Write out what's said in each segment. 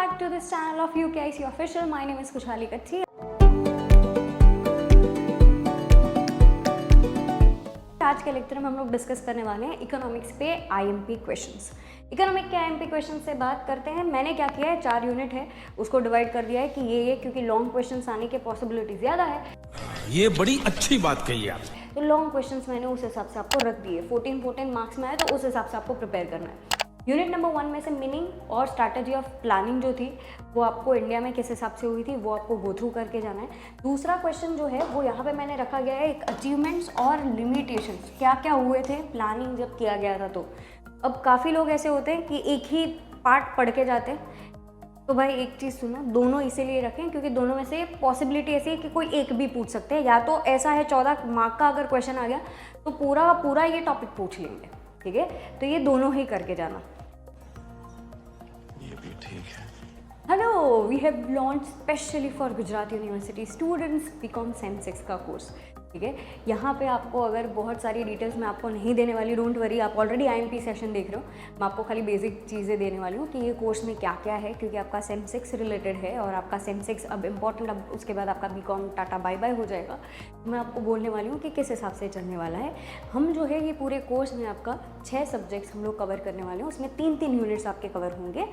back to this channel of UKIC Official. My name is Kushali Kachhi. आज के lecture में हम लोग डिस्कस करने वाले हैं इकोनॉमिक्स पे आईएमपी क्वेश्चंस। इकोनॉमिक के आईएमपी क्वेश्चन से बात करते हैं। मैंने क्या किया है, 4 यूनिट है उसको डिवाइड कर दिया है कि ये क्योंकि लॉन्ग क्वेश्चंस आने के पॉसिबिलिटी ज़्यादा है। ये बड़ी अच्छी बात कही आप। तो लॉन्ग क्वेश्चंस मैंने उस हिसाब से आपको रख दिए। 14 मार्क्स में आए तो उस हिसाब से आपको प्रिपेयर करना है। यूनिट नंबर 1 में से मीनिंग और स्ट्रैटेजी ऑफ प्लानिंग जो थी वो आपको इंडिया में किस हिसाब से हुई थी वो आपको गो थ्रू करके जाना है। दूसरा क्वेश्चन जो है वो यहाँ पे मैंने रखा गया है एक अचीवमेंट्स और लिमिटेशंस, क्या क्या हुए थे प्लानिंग जब किया गया था। तो अब काफ़ी लोग ऐसे होते हैं कि एक ही पार्ट पढ़ के जाते हैं। तो भाई एक चीज़ सुनो, दोनों इसीलिए रखें क्योंकि दोनों में से पॉसिबिलिटी ऐसी है कि कोई एक भी पूछ सकते हैं। या तो ऐसा है 14 मार्क का अगर क्वेश्चन आ गया तो पूरा पूरा ये टॉपिक पूछ लेंगे, ठीक है। तो ये दोनों ही करके जाना। ये भी ठीक है। Hello, we have launch specially for Gujarat university students BCom sem 6 का कोर्स, ठीक है। यहाँ पे आपको अगर बहुत सारी डिटेल्स मैं आपको नहीं देने वाली, डोंट वरी, आप ऑलरेडी आईएमपी सेशन देख रहे हो। मैं आपको खाली बेसिक चीज़ें देने वाली हूँ कि ये कोर्स में क्या क्या है, क्योंकि आपका सेम 6 रिलेटेड है और आपका सेम 6 अब इम्पॉर्टेंट, अब उसके बाद आपका बीकॉम टाटा बाय बाय हो जाएगा। मैं आपको बोलने वाली हूँ कि किस हिसाब से चलने वाला है। हम जो है ये पूरे कोर्स में आपका 6 सब्जेक्ट्स हम लोग कवर करने वाले हैं। उसमें 3-3 यूनिट्स आपके कवर होंगे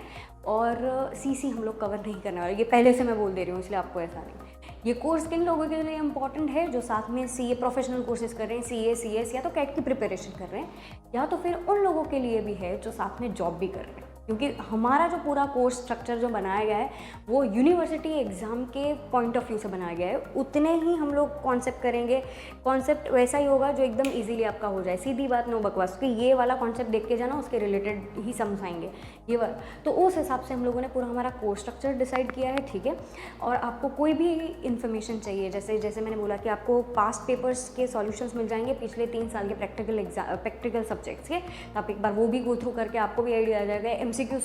और सीसी हम लोग कवर नहीं करने वाले। ये पहले से मैं बोल दे रही हूँ, इसलिए आपको ऐसा नहीं। ये कोर्स किन लोगों के लिए इंपॉर्टेंट है जो साथ में सीए प्रोफेशनल कोर्सेज कर रहे हैं, सीए सीएस या तो कैट की प्रिपरेशन कर रहे हैं, या तो फिर उन लोगों के लिए भी है जो साथ में जॉब भी कर रहे हैं। क्योंकि हमारा जो पूरा कोर्स स्ट्रक्चर जो बनाया गया है वो यूनिवर्सिटी एग्ज़ाम के पॉइंट ऑफ व्यू से बनाया गया है। उतने ही हम लोग कॉन्सेप्ट करेंगे। कॉन्सेप्ट वैसा ही होगा जो एकदम इजीली आपका हो जाए, सीधी बात, नो बकवास कि ये वाला कॉन्सेप्ट देख के जाना, उसके रिलेटेड ही समझाएंगे ये वाला। तो उस हिसाब से हम लोगों ने पूरा हमारा कोर्स स्ट्रक्चर डिसाइड किया है, ठीक है। और आपको कोई भी इन्फॉर्मेशन चाहिए, जैसे मैंने बोला कि आपको पास्ट पेपर्स के सॉल्यूशंस मिल जाएंगे पिछले 3 साल के प्रैक्टिकल सब्जेक्ट्स के। तो आप एक बार वो भी गो थ्रू करके आपको भी आइडिया आ जाएगा। MCQ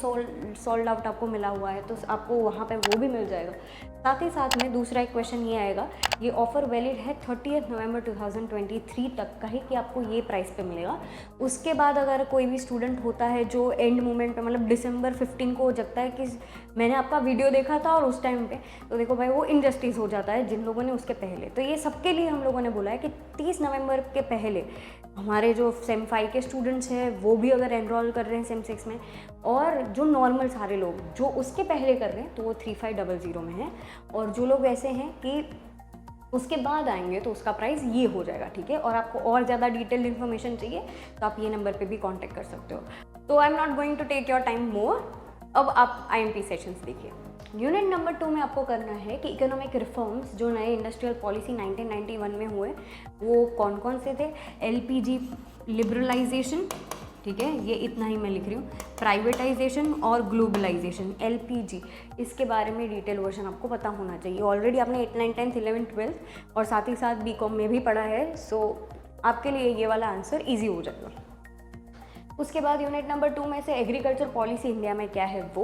सॉल्व आउट आपको मिला हुआ है तो आपको वहाँ पे वो भी मिल जाएगा। साथ ही साथ में दूसरा एक क्वेश्चन ये आएगा, ये ऑफ़र वैलिड है 30 नवंबर 2023 तक का ही कि आपको ये प्राइस पे मिलेगा। उसके बाद अगर कोई भी स्टूडेंट होता है जो एंड मोमेंट पे, मतलब दिसंबर 15 को जगता है कि मैंने आपका वीडियो देखा था और उस टाइम पे, तो देखो भाई वो इनजस्टिस हो जाता है जिन लोगों ने उसके पहले। तो ये सबके लिए हम लोगों ने बोला है कि 30 नवंबर के पहले हमारे जो सेम 5 के स्टूडेंट्स हैं वो भी अगर एनरोल कर रहे हैं सेम 6 में, और जो नॉर्मल सारे लोग जो उसके पहले कर रहे हैं तो वो 3500 में है। और जो लोग ऐसे हैं कि उसके बाद आएंगे तो उसका प्राइस ये हो जाएगा, ठीक है। और आपको और ज़्यादा डिटेल्ड इन्फॉर्मेशन चाहिए तो आप ये नंबर पे भी कांटेक्ट कर सकते हो। तो I am not going to take your time more. अब आप आईएमपी सेशंस देखिए। यूनिट नंबर 2 में आपको करना है कि इकोनॉमिक रिफॉर्म्स जो नए इंडस्ट्रियल पॉलिसी 1991 में हुए वो कौन कौन से थे। LPG लिबरलाइजेशन, ठीक है, ये इतना ही मैं लिख रही हूँ। प्राइवेटाइजेशन और ग्लोबलाइजेशन, LPG, इसके बारे में डिटेल वर्जन आपको पता होना चाहिए। ऑलरेडी आपने 8, 9, 10, 11, 12 और साथ ही साथ बीकॉम में भी पढ़ा है। सो आपके लिए ये वाला आंसर ईजी हो जाएगा। उसके बाद यूनिट नंबर 2 में से एग्रीकल्चर पॉलिसी इंडिया में क्या है वो।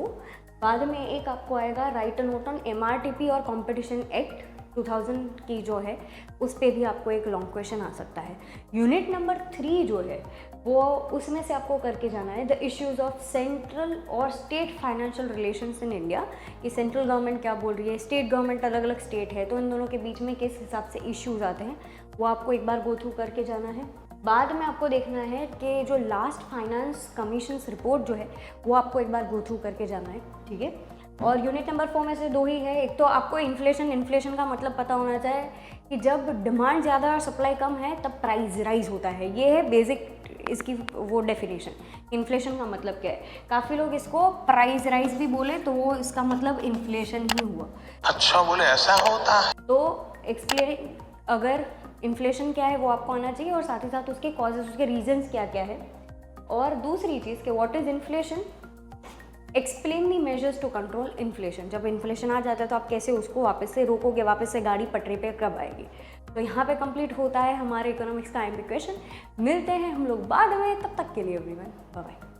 बाद में एक आपको आएगा right a note on MRTP और कंपटीशन एक्ट 2000 की जो है उस पे भी आपको एक लॉन्ग क्वेश्चन आ सकता है। यूनिट नंबर 3 जो है वो उसमें से आपको करके जाना है द इश्यूज़ ऑफ सेंट्रल और state financial relations in India. कि सेंट्रल गवर्नमेंट क्या बोल रही है, स्टेट गवर्नमेंट अलग अलग स्टेट है, तो इन दोनों के बीच में किस हिसाब से इश्यूज़ आते हैं वो आपको एक बार गो थ्रू करके जाना है। बाद में आपको देखना है कि जो लास्ट फाइनेंस कमीशंस रिपोर्ट जो है वो आपको एक बार गो थ्रू करके जाना है, ठीक है। और यूनिट नंबर 4 में से 2 ही है। एक तो आपको इन्फ्लेशन का मतलब पता होना चाहिए कि जब डिमांड ज़्यादा और सप्लाई कम है तब प्राइस राइज होता है। ये है बेसिक इसकी वो डेफिनेशन। इन्फ्लेशन का मतलब क्या है, काफ़ी लोग इसको प्राइस राइज भी बोले तो वो इसका मतलब इन्फ्लेशन ही हुआ। अच्छा बोले ऐसा होता है। तो एक्सप्लेन, अगर इन्फ्लेशन क्या है वो आपको आना चाहिए और साथ ही साथ उसके कॉजेज, उसके रीजंस क्या क्या है। और दूसरी चीज़ कि what is inflation, explain the measures to control inflation. जब इन्फ्लेशन आ जाता है तो आप कैसे उसको वापस से रोकोगे, वापस से गाड़ी पटरी पे कब आएगी। तो यहाँ पे कंप्लीट होता है हमारे इकोनॉमिक्स का आईएमपी क्वेश्चन। मिलते हैं हम लोग बाद में, तब तक के लिए एवरीवन बाय बाय।